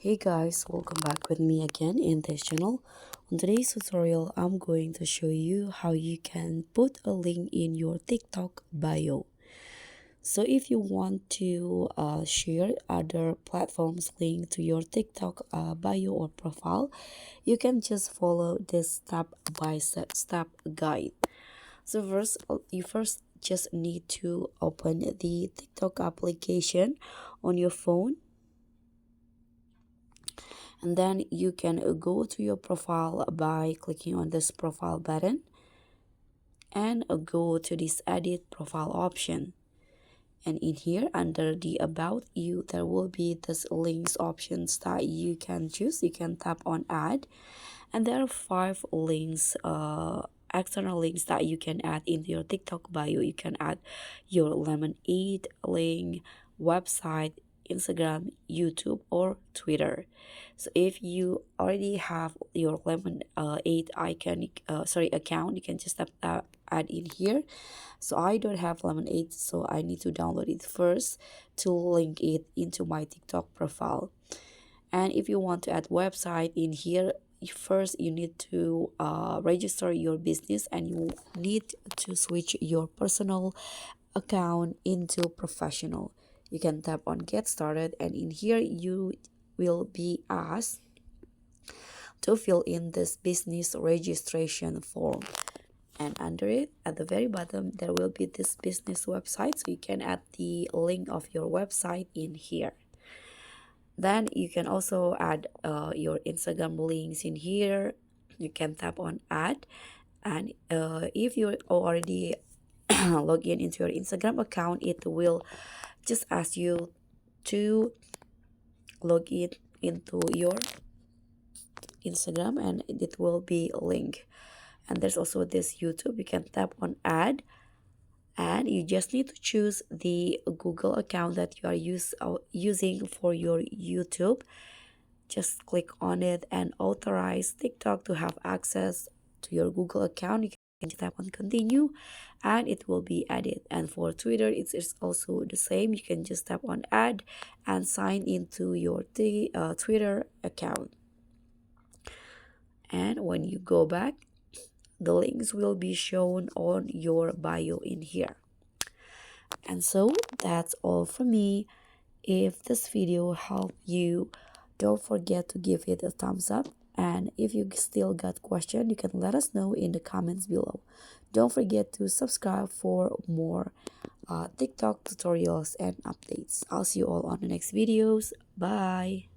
Hey guys, welcome back with me again in this channel. On today's tutorial, I'm going to show you how you can put a link in your TikTok bio. So if you want to share other platforms link to your TikTok bio or profile, you can just follow this step-by-step guide. So you first just need to open the TikTok application on your phone, and then you can go to your profile by clicking on this profile button and go to this edit profile option. And in here under the about you, there will be this links options that you can choose. You can tap on add, and there are 5 links, external links that you can add into your TikTok bio. You can add your Lemonade link, website, Instagram, YouTube, or Twitter. So if you already have your Lemonade account, you can just add in here. So I don't have Lemonade, so I need to download it first to link it into my TikTok profile. And if you want to add website in here, first you need to register your business, and you need to switch your personal account into professional. You can tap on get started, and in here you will be asked to fill in this business registration form. And under it at the very bottom there will be this business website, so you can add the link of your website in here. Then you can also add your Instagram links in here. You can tap on add, and if you already log in into your Instagram account, it will just ask you to log in into your Instagram, and it will be a link. And there's also this YouTube. You can tap on add, and you just need to choose the Google account that you are using for your YouTube. Just click on it and authorize TikTok to have access to your Google account. You can tap on continue, and it will be added. And for Twitter, it's also the same. You can just tap on add and sign into your Twitter account. And when you go back, the links will be shown on your bio in here. And so that's all from me. If this video helped you, don't forget to give it a thumbs up. And if you still got question, you can let us know in the comments below. Don't forget to subscribe for more TikTok tutorials and updates. I'll see you all on the next videos. Bye.